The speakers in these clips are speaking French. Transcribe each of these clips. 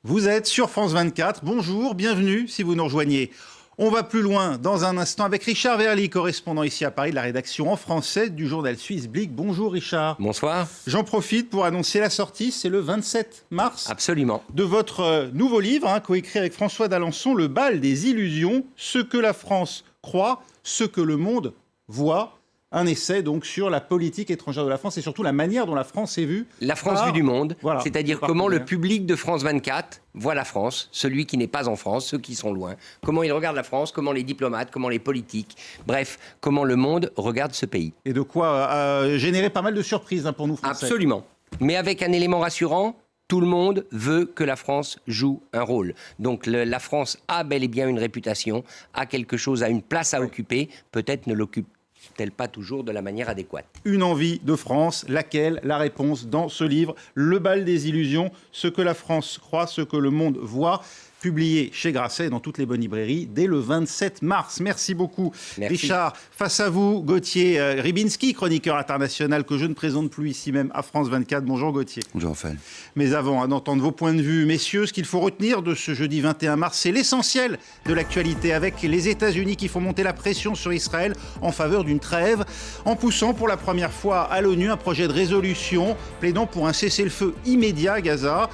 Vous êtes sur France 24. Bonjour, bienvenue si vous nous rejoignez. On va plus loin dans un instant avec Richard Verly, correspondant ici à Paris de la rédaction en français du journal suisse Blick. Bonjour Richard. Bonsoir. J'en profite pour annoncer la sortie, c'est le 27 mars. Absolument. De votre nouveau livre, coécrit avec François d'Alençon, Le bal des illusions, ce que la France croit, ce que le monde voit. Un essai donc sur la politique étrangère de la France et surtout la manière dont la France est vue. La France vue du monde, voilà, c'est-à-dire comment le public de France 24 voit la France, celui qui n'est pas en France, ceux qui sont loin. Comment il regarde la France, comment les diplomates, comment les politiques, bref, comment le monde regarde ce pays. Et de quoi générer pas mal de surprises pour nous Français. Absolument. Mais avec un élément rassurant, tout le monde veut que la France joue un rôle. Donc la France a bel et bien une réputation, a quelque chose, a une place à occuper, peut-être ne l'occupe-t-elle pas toujours de la manière adéquate. Une envie de France, laquelle? La réponse dans ce livre, Le bal des illusions, ce que la France croit, ce que le monde voit, publié chez Grasset dans toutes les bonnes librairies dès le 27 mars. Merci beaucoup. Merci. Richard. Face à vous, Gauthier Rybinski, chroniqueur international que je ne présente plus ici même à France 24. Bonjour Gauthier. Bonjour Raphaël. Mais avant d'entendre vos points de vue, messieurs, ce qu'il faut retenir de ce jeudi 21 mars, c'est l'essentiel de l'actualité avec les États-Unis qui font monter la pression sur Israël en faveur d'une trêve, en poussant pour la première fois à l'ONU un projet de résolution plaidant pour un cessez-le-feu immédiat à Gaza.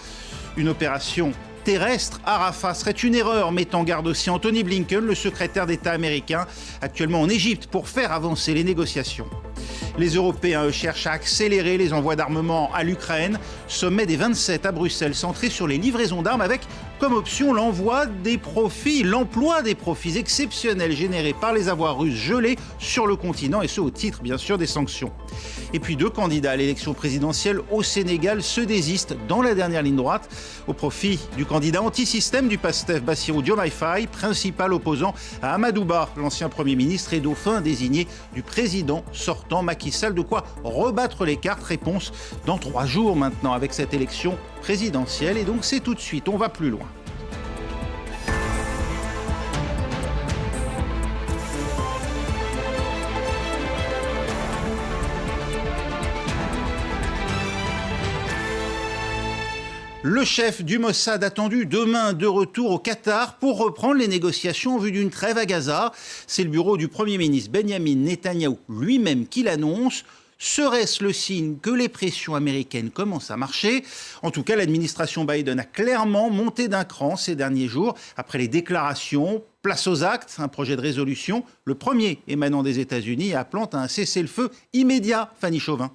Une opération terrestre à Rafah serait une erreur, met en garde aussi Anthony Blinken, le secrétaire d'État américain, actuellement en Égypte pour faire avancer les négociations. Les Européens cherchent à accélérer les envois d'armement à l'Ukraine. Sommet des 27 à Bruxelles, centré sur les livraisons d'armes avec comme option l'emploi des profits exceptionnels générés par les avoirs russes gelés sur le continent, et ce au titre bien sûr des sanctions. Et puis 2 candidats à l'élection présidentielle au Sénégal se désistent dans la dernière ligne droite au profit du candidat anti-système du PASTEF, Bassirou Diomaye Faye, principal opposant à Amadou Ba, l'ancien Premier ministre et dauphin désigné du président sortant Macky Sall. De quoi rebattre les cartes. Réponse dans 3 jours maintenant avec cette élection présidentielle. Et donc c'est tout de suite, on va plus loin. Le chef du Mossad attendu demain de retour au Qatar pour reprendre les négociations en vue d'une trêve à Gaza. C'est le bureau du Premier ministre Benyamin Netanyahou lui-même qui l'annonce. Serait-ce le signe que les pressions américaines commencent à marcher? En tout cas, l'administration Biden a clairement monté d'un cran ces derniers jours. Après les déclarations, place aux actes, un projet de résolution, le premier émanant des États-Unis, appelant à un cessez-le-feu immédiat. Fanny Chauvin.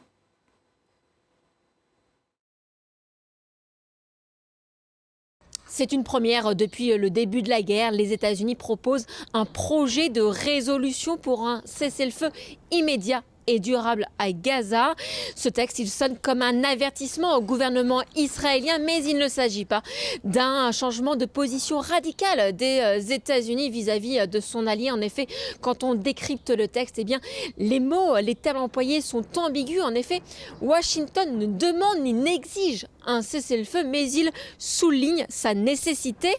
C'est une première depuis le début de la guerre. Les États-Unis proposent un projet de résolution pour un cessez-le-feu immédiat et durable à Gaza. Ce texte, il sonne comme un avertissement au gouvernement israélien, mais il ne s'agit pas d'un changement de position radical des États-Unis vis-à-vis de son allié. En effet, quand on décrypte le texte, les mots, les termes employés sont ambigus. En effet, Washington ne demande ni n'exige un cessez-le-feu, mais il souligne sa nécessité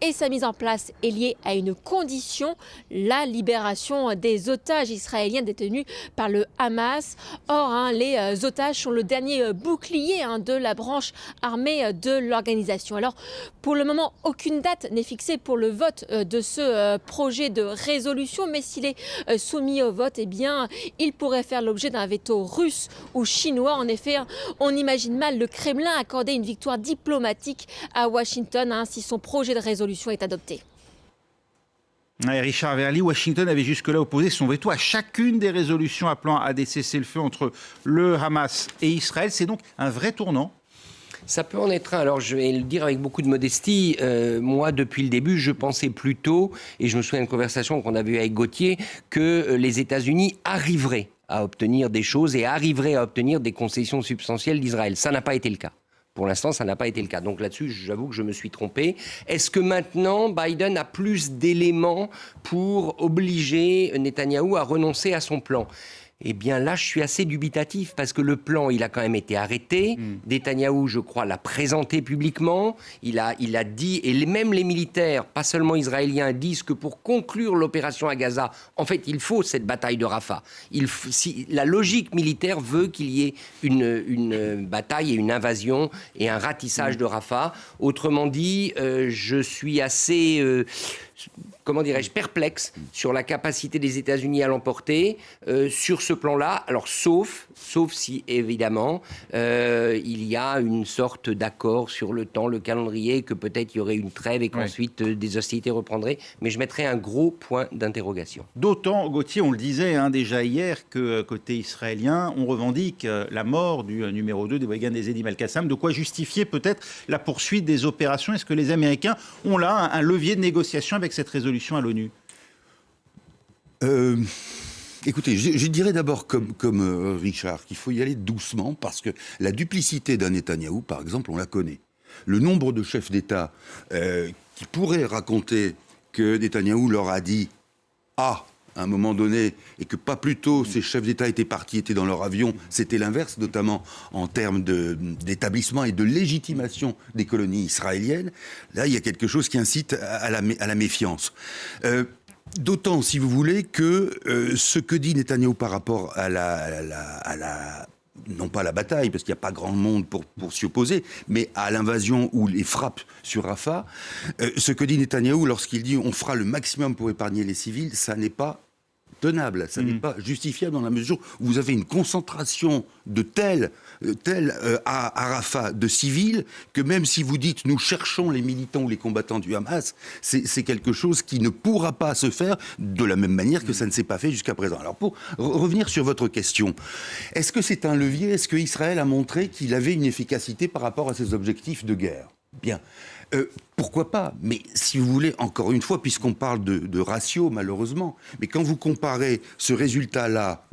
et sa mise en place est liée à une condition, la libération des otages israéliens détenus par le Hamas. Or, les otages sont le dernier bouclier de la branche armée de l'organisation. Alors, pour le moment, aucune date n'est fixée pour le vote de ce projet de résolution, mais s'il est soumis au vote, il pourrait faire l'objet d'un veto russe ou chinois. En effet, on imagine mal le Kremlin accorder une victoire diplomatique à Washington si son projet de résolution est adopté. Richard Verly, Washington avait jusque-là opposé son veto à chacune des résolutions appelant à des cessez-le-feu entre le Hamas et Israël. C'est donc un vrai tournant. Ça peut en être un. Alors, je vais le dire avec beaucoup de modestie. Moi, depuis le début, je pensais plutôt, et je me souviens d'une conversation qu'on avait eue avec Gauthier, que les États-Unis arriveraient à obtenir des choses et arriveraient à obtenir des concessions substantielles d'Israël. Ça n'a pas été le cas. Pour l'instant, ça n'a pas été le cas. Donc là-dessus, j'avoue que je me suis trompé. Est-ce que maintenant, Biden a plus d'éléments pour obliger Netanyahou à renoncer à son plan ? Eh bien là, je suis assez dubitatif parce que le plan, il a quand même été arrêté. Netanyahou, je crois, l'a présenté publiquement. Il a dit, et même les militaires, pas seulement israéliens, disent que pour conclure l'opération à Gaza, en fait, il faut cette bataille de Rafah. La logique militaire veut qu'il y ait une bataille et une invasion et un ratissage de Rafah. Autrement dit, je suis assez... comment dirais-je, perplexe sur la capacité des États-Unis à l'emporter sur ce plan-là. Alors, sauf si, évidemment, il y a une sorte d'accord sur le temps, le calendrier, que peut-être il y aurait une trêve et qu'ensuite des hostilités reprendraient. Mais je mettrais un gros point d'interrogation. D'autant, Gauthier, on le disait déjà hier, que côté israélien, on revendique la mort du numéro 2 des Wegand Ezedi Al-Qassam, de quoi justifier peut-être la poursuite des opérations. Est-ce que les Américains ont là un levier de négociation avec cette résolution à l'ONU ? Écoutez, je dirais d'abord comme Richard qu'il faut y aller doucement parce que la duplicité d'un Netanyahou, par exemple, on la connaît. Le nombre de chefs d'État qui pourraient raconter que Netanyahou leur a dit « Ah !» à un moment donné, et que pas plus tôt ces chefs d'État étaient partis, étaient dans leur avion, c'était l'inverse, notamment en termes d'établissement et de légitimation des colonies israéliennes. Là, il y a quelque chose qui incite à la méfiance. D'autant, si vous voulez, que ce que dit Netanyahou par rapport à la non pas à la bataille, parce qu'il n'y a pas grand monde pour s'y opposer, mais à l'invasion ou les frappes sur Rafah, ce que dit Netanyahou lorsqu'il dit « on fera le maximum pour épargner les civils », ça n'est pas tenable, ça n'est pas justifiable dans la mesure où vous avez une concentration de telle à Rafah de civils que même si vous dites nous cherchons les militants ou les combattants du Hamas, c'est quelque chose qui ne pourra pas se faire de la même manière que ça ne s'est pas fait jusqu'à présent. Alors pour revenir sur votre question, est-ce que c'est un levier ? Est-ce que Israël a montré qu'il avait une efficacité par rapport à ses objectifs de guerre ? Bien. Pourquoi pas ? Mais si vous voulez, encore une fois, puisqu'on parle de ratio, malheureusement, mais quand vous comparez ce résultat-là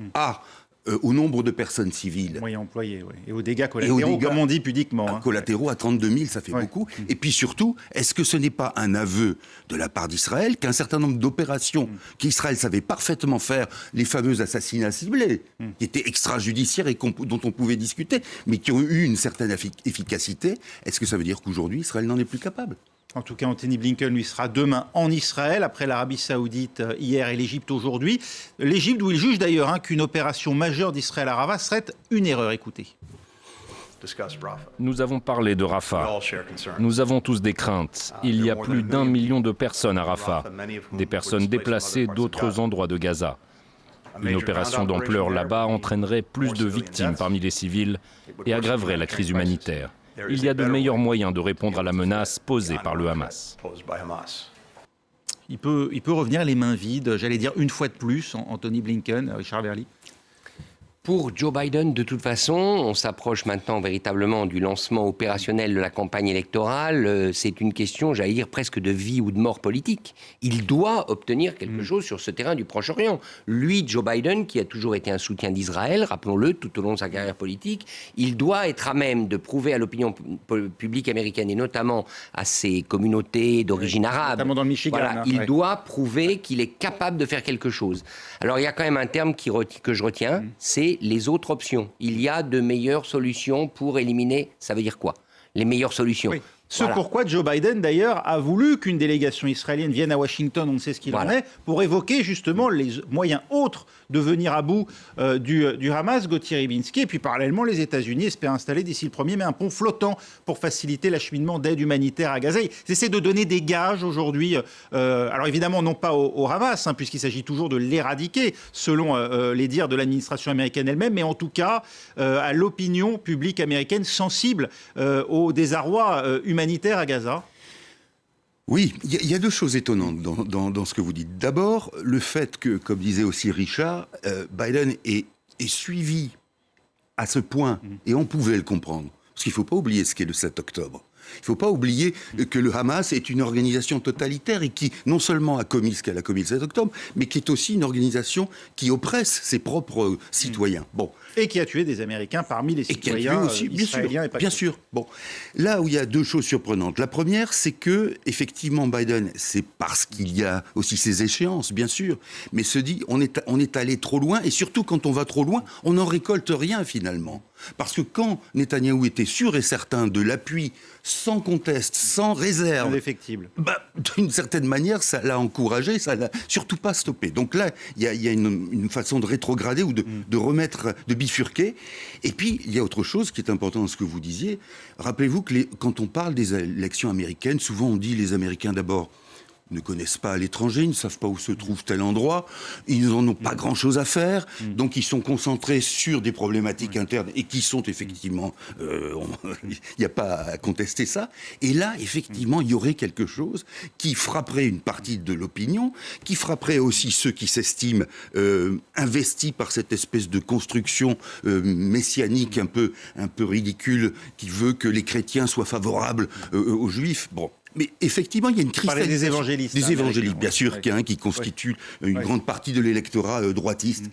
au nombre de personnes civiles... Oui, employés, oui. Et aux dégâts collatéraux, comme on dit pudiquement. Collatéraux à 32 000, ça fait beaucoup. Et puis surtout, est-ce que ce n'est pas un aveu de la part d'Israël qu'un certain nombre d'opérations qu'Israël savait parfaitement faire, les fameux assassinats ciblés, qui étaient extrajudiciaires et dont on pouvait discuter, mais qui ont eu une certaine efficacité, est-ce que ça veut dire qu'aujourd'hui, Israël n'en est plus capable ? En tout cas, Anthony Blinken, lui, sera demain en Israël, après l'Arabie Saoudite hier et l'Égypte aujourd'hui. L'Égypte, où il juge d'ailleurs qu'une opération majeure d'Israël à Rafah serait une erreur. Écoutez. Nous avons parlé de Rafah. Nous avons tous des craintes. Il y a plus d'1 million de personnes à Rafah, des personnes déplacées d'autres endroits de Gaza. Une opération d'ampleur là-bas entraînerait plus de victimes parmi les civils et aggraverait la crise humanitaire. Il y a de meilleurs moyens de répondre à la menace posée par le Hamas. Il peut revenir les mains vides, j'allais dire une fois de plus, Anthony Blinken, Richard Verly. Pour Joe Biden, de toute façon, on s'approche maintenant véritablement du lancement opérationnel de la campagne électorale. C'est une question, j'allais dire, presque de vie ou de mort politique. Il doit obtenir quelque chose sur ce terrain du Proche-Orient. Lui, Joe Biden, qui a toujours été un soutien d'Israël, rappelons-le, tout au long de sa carrière politique, il doit être à même de prouver à l'opinion publique américaine, et notamment à ses communautés d'origine arabe, notamment dans le Michigan, il doit prouver qu'il est capable de faire quelque chose. Alors, il y a quand même un terme que je retiens, c'est les autres options. Il y a de meilleures solutions pour éliminer, ça veut dire quoi ? Les meilleures solutions. Oui. Ce pourquoi Joe Biden, d'ailleurs, a voulu qu'une délégation israélienne vienne à Washington, on ne sait ce qu'il en est, pour évoquer justement les moyens autres de venir à bout du Hamas, Gauthier Rybinski. Et puis parallèlement, les États-Unis espèrent installer d'ici le 1er mai un pont flottant pour faciliter l'acheminement d'aide humanitaire à Gaza. Ils essaient de donner des gages aujourd'hui, alors évidemment non pas au Hamas, puisqu'il s'agit toujours de l'éradiquer, selon les dires de l'administration américaine elle-même, mais en tout cas à l'opinion publique américaine sensible au désarroi humanitaire à Gaza. Oui, il y a deux choses étonnantes dans ce que vous dites. D'abord, le fait que, comme disait aussi Richard, Biden est suivi à ce point, et on pouvait le comprendre, parce qu'il ne faut pas oublier ce qu'est le 7 octobre. Il ne faut pas oublier que le Hamas est une organisation totalitaire et qui non seulement a commis ce qu'elle a commis le 7 octobre, mais qui est aussi une organisation qui oppresse ses propres citoyens. Bon. Et qui a tué des Américains parmi les citoyens aussi, israéliens. Bien sûr. Bon. Là où il y a deux choses surprenantes. La première, c'est que, effectivement, Biden, c'est parce qu'il y a aussi ses échéances, bien sûr, mais se dit, on est allé trop loin, et surtout quand on va trop loin, on n'en récolte rien finalement. Parce que quand Netanyahou était sûr et certain de l'appui sans conteste, sans réserve, indéfectible, d'une certaine manière, ça l'a encouragé, ça l'a surtout pas stoppé. Donc là, il y a une façon de rétrograder ou de remettre, de bifurquer. Et puis, il y a autre chose qui est important dans ce que vous disiez. Rappelez-vous que quand on parle des élections américaines, souvent on dit les Américains d'abord ne connaissent pas l'étranger, ils ne savent pas où se trouve tel endroit, ils n'en ont pas grand-chose à faire, donc ils sont concentrés sur des problématiques internes et qui sont effectivement... Il n'y a pas à contester ça. Et là, effectivement, il y aurait quelque chose qui frapperait une partie de l'opinion, qui frapperait aussi ceux qui s'estiment investis par cette espèce de construction messianique un peu ridicule qui veut que les chrétiens soient favorables aux juifs. Bon. Mais effectivement, il y a une crise. Des évangélistes. Des évangélistes, bien sûr, qui constituent une grande partie de l'électorat droitiste.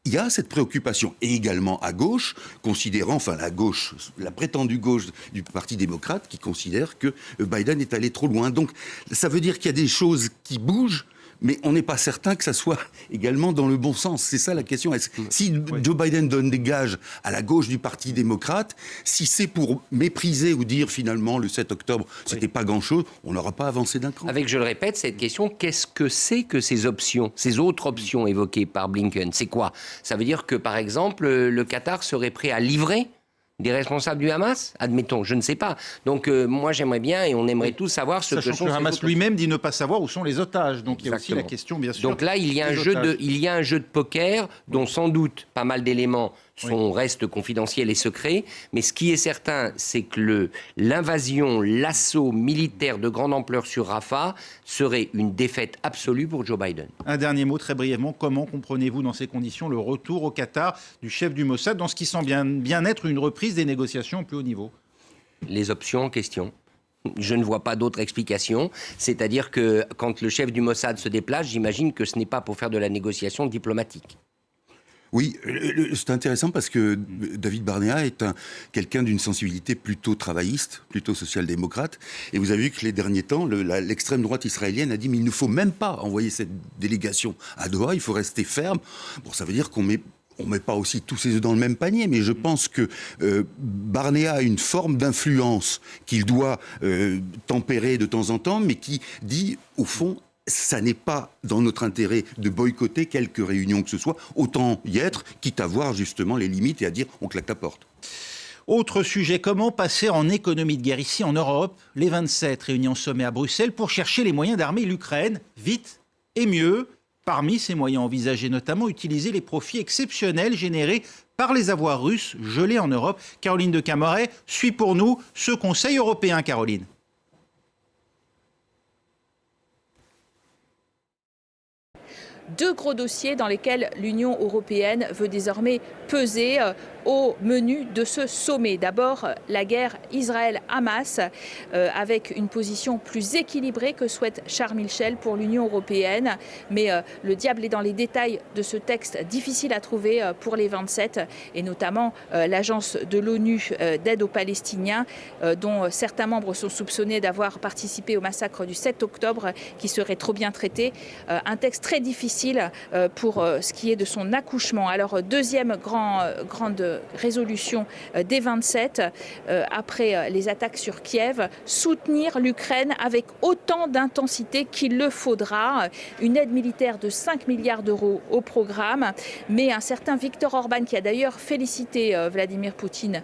Il y a cette préoccupation. Et également à gauche, considérant, enfin la gauche, la prétendue gauche du Parti démocrate, qui considère que Biden est allé trop loin. Donc, ça veut dire qu'il y a des choses qui bougent, mais on n'est pas certain que ça soit également dans le bon sens. C'est ça la question. Si Joe Biden donne des gages à la gauche du Parti démocrate, si c'est pour mépriser ou dire finalement le 7 octobre, c'était pas grand-chose, on n'aura pas avancé d'un cran. Avec, je le répète, cette question, qu'est-ce que c'est que ces options, ces autres options évoquées par Blinken? C'est quoi? Ça veut dire que, par exemple, le Qatar serait prêt à livrer des responsables du Hamas? Admettons, je ne sais pas. Donc moi j'aimerais bien, et on aimerait tous savoir ce Sachant que sont que le Hamas ces lui-même dit ne pas savoir où sont les otages. Donc il y a aussi Exactement. la question, bien sûr. Donc là, il y a un jeu de poker dont sans doute pas mal d'éléments restent confidentiels et secrets. Mais ce qui est certain, c'est que l'invasion, l'assaut militaire de grande ampleur sur Rafah serait une défaite absolue pour Joe Biden. Un dernier mot, très brièvement. Comment comprenez-vous dans ces conditions le retour au Qatar du chef du Mossad dans ce qui semble bien être une reprise des négociations au plus haut niveau? Les options en question. Je ne vois pas d'autre explication. C'est-à-dire que quand le chef du Mossad se déplace, j'imagine que ce n'est pas pour faire de la négociation diplomatique. Oui, c'est intéressant parce que David Barnea est quelqu'un d'une sensibilité plutôt travailliste, plutôt social-démocrate. Et vous avez vu que les derniers temps, l'extrême droite israélienne a dit « mais il ne faut même pas envoyer cette délégation à Doha, il faut rester ferme ». Bon, ça veut dire qu'on met pas aussi tous ses œufs dans le même panier, mais je pense que Barnea a une forme d'influence qu'il doit tempérer de temps en temps, mais qui dit, au fond, ça n'est pas dans notre intérêt de boycotter quelque réunion que ce soit, autant y être, quitte à voir justement les limites et à dire on claque la porte. Autre sujet, comment passer en économie de guerre ici en Europe? Les 27 réunis en sommet à Bruxelles pour chercher les moyens d'armer l'Ukraine vite et mieux. Parmi ces moyens envisagés, notamment utiliser les profits exceptionnels générés par les avoirs russes gelés en Europe. Caroline de Camaret suit pour nous ce Conseil européen, Caroline. Deux gros dossiers dans lesquels l'Union européenne veut désormais peser au menu de ce sommet. D'abord, la guerre Israël-Hamas, avec une position plus équilibrée que souhaite Charles Michel pour l'Union européenne. Mais le diable est dans les détails de ce texte difficile à trouver pour les 27, et notamment l'agence de l'ONU d'aide aux Palestiniens, dont certains membres sont soupçonnés d'avoir participé au massacre du 7 octobre, qui serait trop bien traité. Un texte très difficile pour ce qui est de son accouchement. Alors, deuxième grande résolution des 27, après les attaques sur Kiev, soutenir l'Ukraine avec autant d'intensité qu'il le faudra. Une aide militaire de 5 milliards d'euros au programme. Mais un certain Viktor Orban, qui a d'ailleurs félicité Vladimir Poutine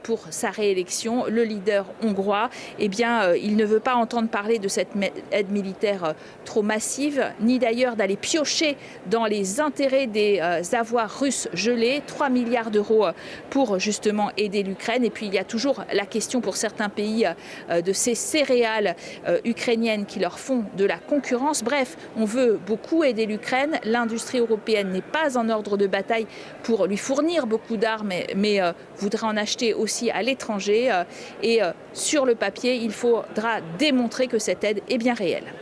pour sa réélection, le leader hongrois, eh bien, il ne veut pas entendre parler de cette aide militaire trop massive, ni d'ailleurs d'aller piocher dans les intérêts des avoirs russes gelés, 3 milliards d'euros pour justement aider l'Ukraine. Et puis il y a toujours la question pour certains pays de ces céréales ukrainiennes qui leur font de la concurrence. Bref, on veut beaucoup aider l'Ukraine. L'industrie européenne n'est pas en ordre de bataille pour lui fournir beaucoup d'armes, mais voudrait en acheter aussi à l'étranger. Et sur le papier, il faudra démontrer que cette aide est bien réelle.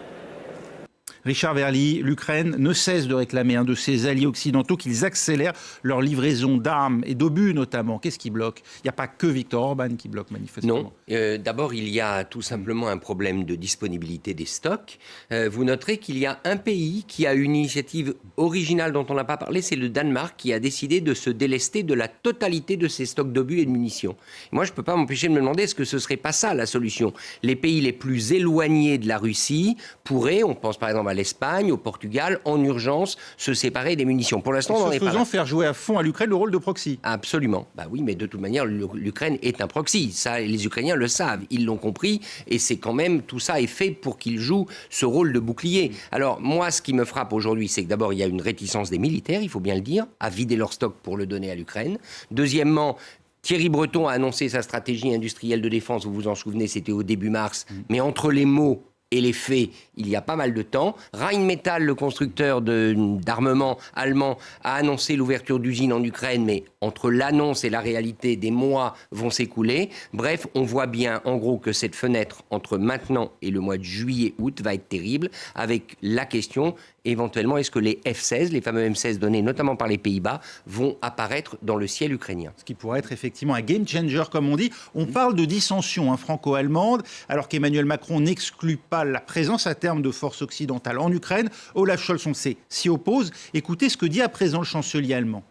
Richard Verly, l'Ukraine ne cesse de réclamer de ses alliés occidentaux qu'ils accélèrent leur livraison d'armes et d'obus notamment. Qu'est-ce qui bloque ? Il n'y a pas que Viktor Orban qui bloque manifestement. Non, d'abord il y a tout simplement un problème de disponibilité des stocks. Vous noterez qu'il y a un pays qui a une initiative originale dont on n'a pas parlé, c'est le Danemark qui a décidé de se délester de la totalité de ses stocks d'obus et de munitions. Moi je ne peux pas m'empêcher de me demander est-ce que ce ne serait pas ça la solution ? Les pays les plus éloignés de la Russie pourraient, on pense par exemple à l'Espagne, au Portugal, en urgence, se séparer des munitions. Pour l'instant, on n'en est pas là. Faire jouer à fond à l'Ukraine le rôle de proxy. Absolument. Bah oui, mais de toute manière, l'Ukraine est un proxy. Ça, les Ukrainiens le savent. Ils l'ont compris. Et c'est quand même, tout ça est fait pour qu'ils jouent ce rôle de bouclier. Alors, moi, ce qui me frappe aujourd'hui, c'est que d'abord, il y a une réticence des militaires, il faut bien le dire, à vider leur stock pour le donner à l'Ukraine. Deuxièmement, Thierry Breton a annoncé sa stratégie industrielle de défense. Vous vous en souvenez, c'était au début mars. Mais entre les mots et les faits, il y a pas mal de temps. Rheinmetall, le constructeur d'armement allemand, a annoncé l'ouverture d'usines en Ukraine, mais entre l'annonce et la réalité, des mois vont s'écouler. Bref, on voit bien, en gros, que cette fenêtre entre maintenant et le mois de juillet-août va être terrible, avec la question, éventuellement, est-ce que les F-16, les fameux M-16 donnés notamment par les Pays-Bas, vont apparaître dans le ciel ukrainien ? Ce qui pourrait être effectivement un game changer, comme on dit. On parle de dissension franco-allemande, alors qu'Emmanuel Macron n'exclut pas la présence à terme de forces occidentales en Ukraine. Olaf Scholz, on le sait, s'y oppose. Écoutez ce que dit à présent le chancelier allemand.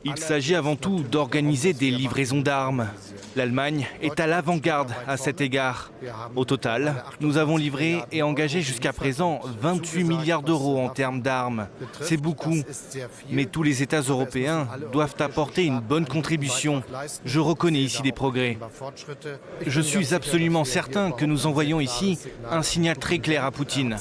Il s'agit avant tout d'organiser des livraisons d'armes. L'Allemagne est à l'avant-garde à cet égard. Au total, nous avons livré et engagé jusqu'à présent 28 milliards d'euros en termes d'armes. C'est beaucoup. Mais tous les États européens doivent apporter une bonne contribution. Je reconnais ici des progrès. Je suis absolument certain que nous envoyons ici un signal très clair à Poutine.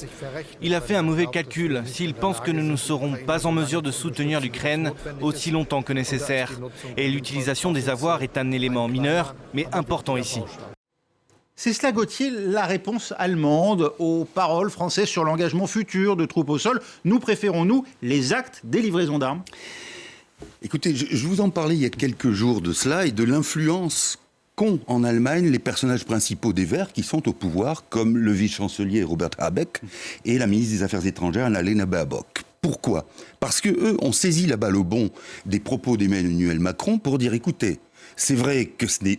Il a fait un mauvais calcul s'il pense que nous ne serons pas en mesure de soutenir l'Ukraine aussi longtemps que nécessaire. Et l'utilisation des avoirs est un élément mineur, mais important ici. C'est cela, Gauthier, la réponse allemande aux paroles françaises sur l'engagement futur de troupes au sol. Nous préférons, nous, les actes des livraisons d'armes. Écoutez, je vous en parlais il y a quelques jours de cela et de l'influence qu'ont en Allemagne les personnages principaux des Verts qui sont au pouvoir, comme le vice-chancelier Robert Habeck et la ministre des Affaires étrangères Annalena Baerbock. Pourquoi ? Parce qu'eux ont saisi la balle au bond des propos d'Emmanuel Macron pour dire, écoutez, c'est vrai que ce n'est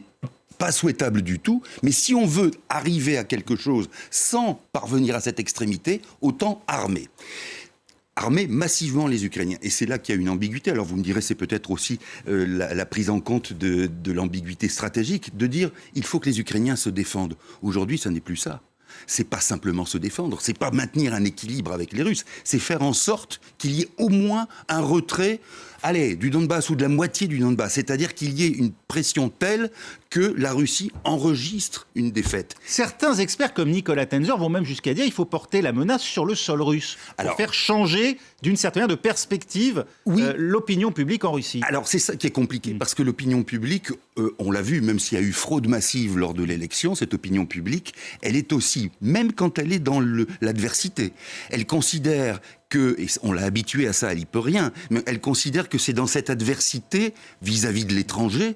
pas souhaitable du tout, mais si on veut arriver à quelque chose sans parvenir à cette extrémité, autant armer. Armer massivement les Ukrainiens. Et c'est là qu'il y a une ambiguïté. Alors vous me direz, c'est peut-être aussi la prise en compte de l'ambiguïté stratégique, de dire, il faut que les Ukrainiens se défendent. Aujourd'hui, ça n'est plus ça. C'est pas simplement se défendre, c'est pas maintenir un équilibre avec les Russes, c'est faire en sorte qu'il y ait au moins un retrait, du Donbass ou de la moitié du Donbass, c'est-à-dire qu'il y ait une pression telle que la Russie enregistre une défaite. Certains experts comme Nicolas Tenzer vont même jusqu'à dire qu'il faut porter la menace sur le sol russe pour faire changer d'une certaine manière de perspective l'opinion publique en Russie. Alors c'est ça qui est compliqué, parce que l'opinion publique, on l'a vu, même s'il y a eu fraude massive lors de l'élection, cette opinion publique, elle est aussi, même quand elle est dans l'adversité, elle considère que, et on l'a habitué à ça, elle n'y peut rien, mais elle considère que c'est dans cette adversité vis-à-vis de l'étranger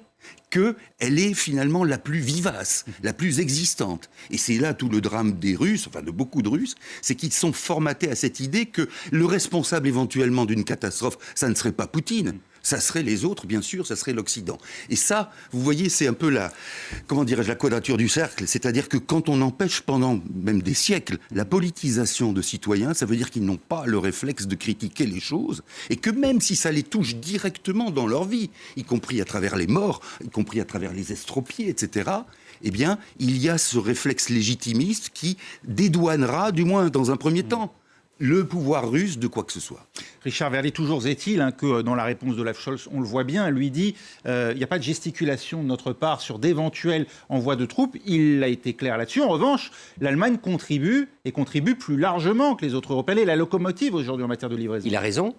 qu'elle est finalement la plus vivace, la plus existante. Et c'est là tout le drame des Russes, enfin de beaucoup de Russes, c'est qu'ils sont formatés à cette idée que le responsable éventuellement d'une catastrophe, ça ne serait pas Poutine, ça serait les autres, bien sûr, ça serait l'Occident. Et ça, vous voyez, c'est un peu la quadrature du cercle. C'est-à-dire que quand on empêche pendant même des siècles la politisation de citoyens, ça veut dire qu'ils n'ont pas le réflexe de critiquer les choses, et que même si ça les touche directement dans leur vie, y compris à travers les morts, y compris à travers les estropiés, etc., eh bien, il y a ce réflexe légitimiste qui dédouanera, du moins dans un premier temps, le pouvoir russe de quoi que ce soit. Richard Verly, toujours est-il que dans la réponse d'Olaf Scholz, on le voit bien, elle lui dit il n'y a pas de gesticulation de notre part sur d'éventuels envois de troupes. Il a été clair là-dessus. En revanche, l'Allemagne contribue plus largement que les autres Européens. Elle est la locomotive aujourd'hui en matière de livraison. Il a raison.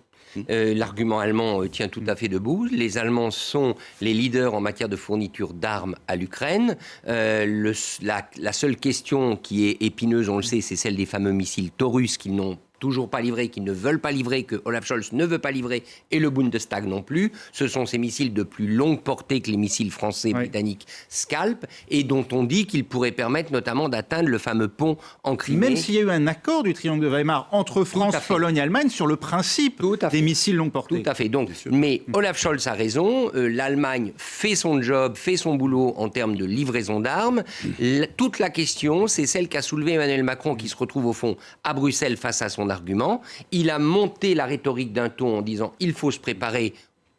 L'argument allemand tient tout à fait debout. Les Allemands sont les leaders en matière de fourniture d'armes à l'Ukraine. La seule question qui est épineuse, on le sait, c'est celle des fameux missiles Taurus qu'ils n'ont toujours pas livrés, qu'ils ne veulent pas livrer, que Olaf Scholz ne veut pas livrer, et le Bundestag non plus. Ce sont ces missiles de plus longue portée que les missiles français, britanniques Scalp, et dont on dit qu'ils pourraient permettre notamment d'atteindre le fameux pont en Crimée. Même s'il y a eu un accord du triangle de Weimar entre France, Pologne et Allemagne sur le principe des missiles longue portée. Tout à fait. Donc, mais Olaf Scholz a raison, l'Allemagne fait son job, fait son boulot en termes de livraison d'armes. Toute la question, c'est celle qu'a soulevée Emmanuel Macron, qui se retrouve au fond à Bruxelles face à son argument. Il a monté la rhétorique d'un ton en disant il faut se préparer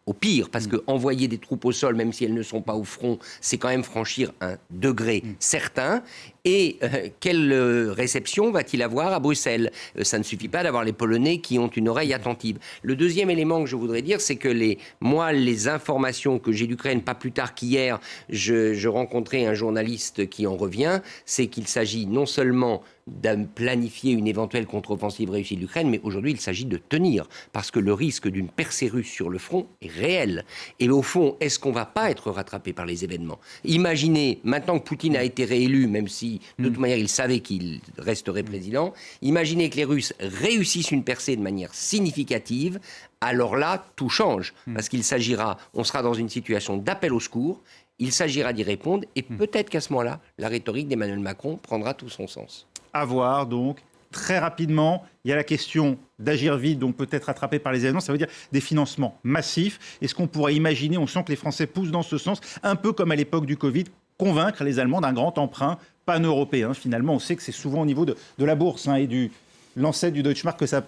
au pire, parce que envoyer des troupes au sol, même si elles ne sont pas au front, c'est quand même franchir un degré certain. Et quelle réception va-t-il avoir à Bruxelles ? Ça ne suffit pas d'avoir les Polonais qui ont une oreille attentive. Le deuxième élément que je voudrais dire, c'est que les informations que j'ai d'Ukraine, pas plus tard qu'hier, je rencontrais un journaliste qui en revient, c'est qu'il s'agit non seulement de planifier une éventuelle contre-offensive réussie de l'Ukraine, mais aujourd'hui il s'agit de tenir, parce que le risque d'une percée russe sur le front est réel. Et au fond, est-ce qu'on ne va pas être rattrapé par les événements ? Imaginez, maintenant que Poutine a été réélu, même si de toute manière il savait qu'il resterait président, imaginez que les Russes réussissent une percée de manière significative, alors là, tout change, parce qu'il s'agira, on sera dans une situation d'appel au secours, il s'agira d'y répondre, et peut-être qu'à ce moment-là, la rhétorique d'Emmanuel Macron prendra tout son sens. À voir, donc, très rapidement, il y a la question d'agir vite, donc peut-être rattrapé par les événements, ça veut dire des financements massifs. Est-ce qu'on pourrait imaginer, on sent que les Français poussent dans ce sens, un peu comme à l'époque du Covid, convaincre les Allemands d'un grand emprunt pan-européen. Finalement, on sait que c'est souvent au niveau de la bourse et du l'ancêtre du Deutschmark que ça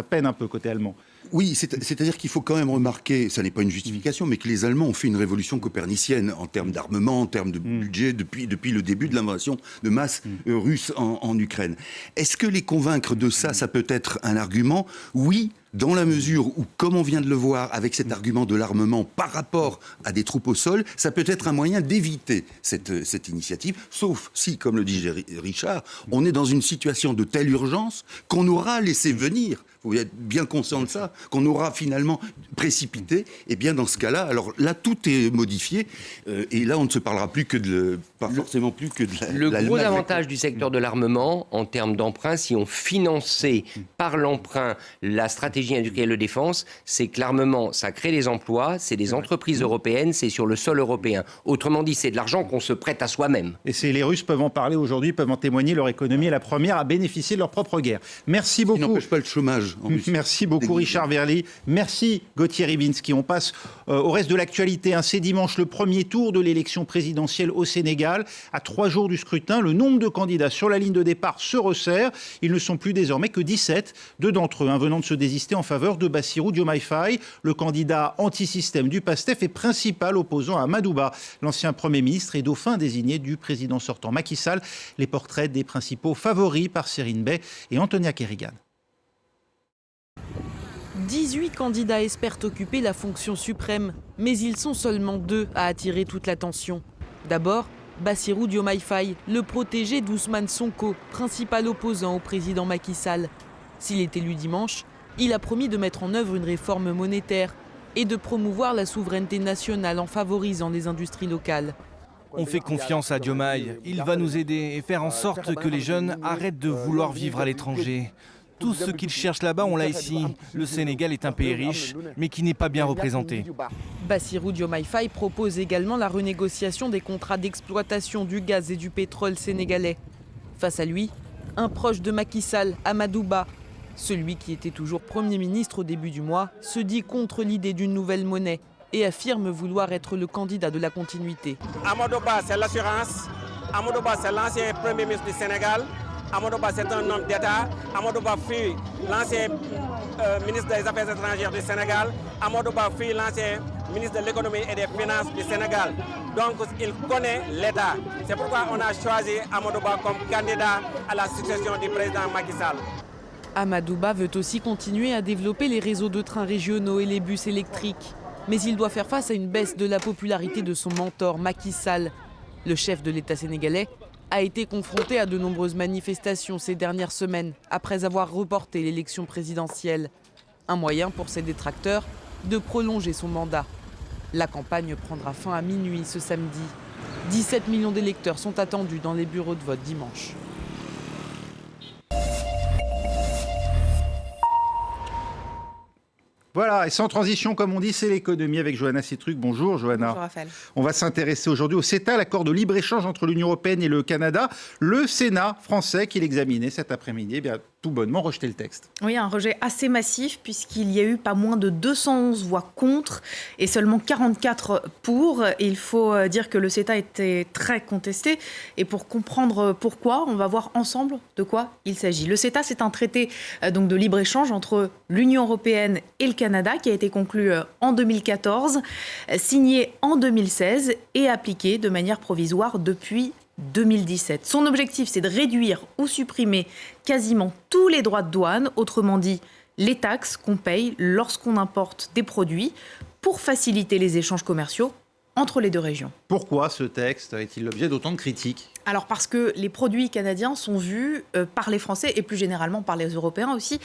peine un peu côté allemand. Oui, c'est-à-dire qu'il faut quand même remarquer, ça n'est pas une justification, mais que les Allemands ont fait une révolution copernicienne en termes d'armement, en termes de budget, depuis le début de l'invasion de masse russe en Ukraine. Est-ce que les convaincre de ça peut être un argument ? Oui, dans la mesure où, comme on vient de le voir, avec cet argument de l'armement par rapport à des troupes au sol, ça peut être un moyen d'éviter cette initiative, sauf si, comme le dit Richard, on est dans une situation de telle urgence qu'on aura laissé venir, vous être bien conscient de ça, qu'on aura finalement précipité, et bien dans ce cas-là, alors là tout est modifié, et là on ne se parlera plus que forcément plus que de Le gros avantage du secteur de l'armement, en termes d'emprunt, si on finançait par l'emprunt la stratégie industrielle de défense, c'est que l'armement, ça crée des emplois, c'est des entreprises européennes, c'est sur le sol européen. Autrement dit, c'est de l'argent qu'on se prête à soi-même. Et les Russes peuvent en parler aujourd'hui, peuvent en témoigner, leur économie est la première à bénéficier de leur propre guerre. Merci beaucoup. Qui n'empêche pas le chômage. Merci beaucoup Richard Verly. Merci Gauthier Ribinski. On passe au reste de l'actualité. C'est dimanche le premier tour de l'élection présidentielle au Sénégal. À 3 jours du scrutin, le nombre de candidats sur la ligne de départ se resserre. Ils ne sont plus désormais que 17. Deux d'entre eux venant de se désister en faveur de Bassirou Diomaye Faye, le candidat anti-système du PASTEF et principal opposant à Amadou Ba, l'ancien Premier ministre et dauphin désigné du président sortant Macky Sall. Les portraits des principaux favoris par Serine Bey et Antonia Kerrigan. 18 candidats espèrent occuper la fonction suprême, mais ils sont seulement 2 à attirer toute l'attention. D'abord, Bassirou Diomaye Faye, le protégé d'Ousmane Sonko, principal opposant au président Macky Sall. S'il est élu dimanche, il a promis de mettre en œuvre une réforme monétaire et de promouvoir la souveraineté nationale en favorisant les industries locales. On fait confiance à Diomaye, il va nous aider et faire en sorte que les jeunes arrêtent de vouloir vivre à l'étranger. Tout ce qu'ils cherchent là-bas, on l'a ici. Le Sénégal est un pays riche, mais qui n'est pas bien représenté. Bassirou Diomaye Faye propose également la renégociation des contrats d'exploitation du gaz et du pétrole sénégalais. Face à lui, un proche de Macky Sall, Amadou Ba, celui qui était toujours Premier ministre au début du mois, se dit contre l'idée d'une nouvelle monnaie et affirme vouloir être le candidat de la continuité. Amadou Ba, c'est l'assurance. Amadou Ba, c'est l'ancien Premier ministre du Sénégal. Amadou Ba, c'est un homme d'État. Amadou Ba fut l'ancien ministre des Affaires étrangères du Sénégal. Amadou Ba fut l'ancien ministre de l'économie et des finances du Sénégal. Donc, il connaît l'État. C'est pourquoi on a choisi Amadou Ba comme candidat à la succession du président Macky Sall. Amadou Ba veut aussi continuer à développer les réseaux de trains régionaux et les bus électriques. Mais il doit faire face à une baisse de la popularité de son mentor Macky Sall. Le chef de l'État sénégalais a été confronté à de nombreuses manifestations ces dernières semaines, après avoir reporté l'élection présidentielle. Un moyen pour ses détracteurs de prolonger son mandat. La campagne prendra fin à minuit ce samedi. 17 millions d'électeurs sont attendus dans les bureaux de vote dimanche. Voilà, et sans transition, comme on dit, c'est l'économie avec Johanna Citruc. Bonjour Johanna. Bonjour Raphaël. On va s'intéresser aujourd'hui au CETA, l'accord de libre-échange entre l'Union européenne et le Canada. Le Sénat français qui l'examinait cet après-midi, tout bonnement rejeté le texte. Oui, un rejet assez massif puisqu'il y a eu pas moins de 211 voix contre et seulement 44 pour. Et il faut dire que le CETA était très contesté. Et pour comprendre pourquoi, on va voir ensemble de quoi il s'agit. Le CETA, c'est un traité donc de libre-échange entre l'Union européenne et le Canada qui a été conclu en 2014, signé en 2016 et appliqué de manière provisoire depuis 2017. Son objectif, c'est de réduire ou supprimer quasiment tous les droits de douane, autrement dit les taxes qu'on paye lorsqu'on importe des produits pour faciliter les échanges commerciaux entre les deux régions. Pourquoi ce texte est-il l'objet d'autant de critiques ? Alors parce que les produits canadiens sont vus par les Français et plus généralement par les Européens aussi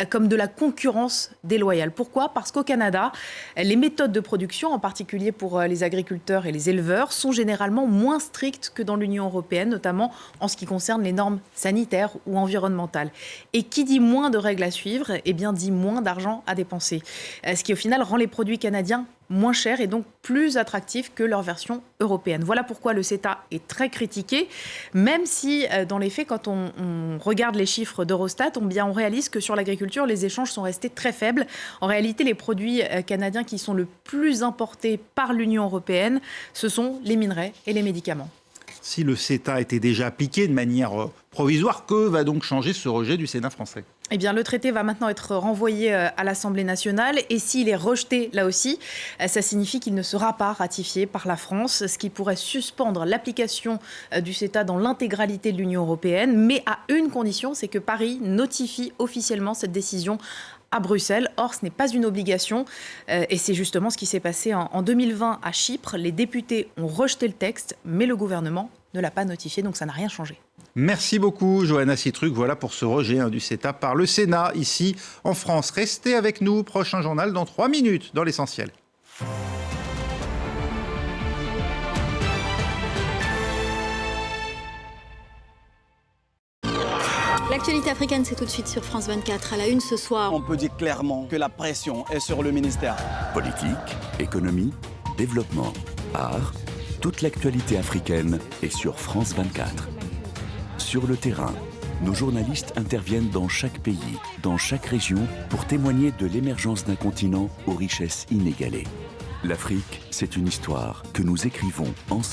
comme de la concurrence déloyale. Pourquoi ? Parce qu'au Canada, les méthodes de production, en particulier pour les agriculteurs et les éleveurs, sont généralement moins strictes que dans l'Union européenne, notamment en ce qui concerne les normes sanitaires ou environnementales. Et qui dit moins de règles à suivre, eh bien dit moins d'argent à dépenser. Ce qui au final rend les produits canadiens moins chers et donc plus attractifs que leur version européenne. Voilà pourquoi le CETA est très critiqué, même si dans les faits, quand on regarde les chiffres d'Eurostat, on réalise que sur l'agriculture, les échanges sont restés très faibles. En réalité, les produits canadiens qui sont le plus importés par l'Union européenne, ce sont les minerais et les médicaments. Si le CETA était déjà appliqué de manière provisoire, que va donc changer ce rejet du Sénat français ? Eh bien, le traité va maintenant être renvoyé à l'Assemblée nationale et s'il est rejeté là aussi, ça signifie qu'il ne sera pas ratifié par la France, ce qui pourrait suspendre l'application du CETA dans l'intégralité de l'Union européenne, mais à une condition, c'est que Paris notifie officiellement cette décision à Bruxelles. Or, ce n'est pas une obligation et c'est justement ce qui s'est passé en 2020 à Chypre. Les députés ont rejeté le texte, mais le gouvernement ne l'a pas notifié, donc ça n'a rien changé. Merci beaucoup Johanna Citruc. Voilà pour ce rejet du CETA par le Sénat ici en France. Restez avec nous, prochain journal dans 3 minutes dans l'essentiel. L'actualité africaine, c'est tout de suite sur France 24. À la une ce soir. On peut dire clairement que la pression est sur le ministère. Politique, économie, développement, art, toute l'actualité africaine est sur France 24. Sur le terrain, nos journalistes interviennent dans chaque pays, dans chaque région, pour témoigner de l'émergence d'un continent aux richesses inégalées. L'Afrique, c'est une histoire que nous écrivons ensemble.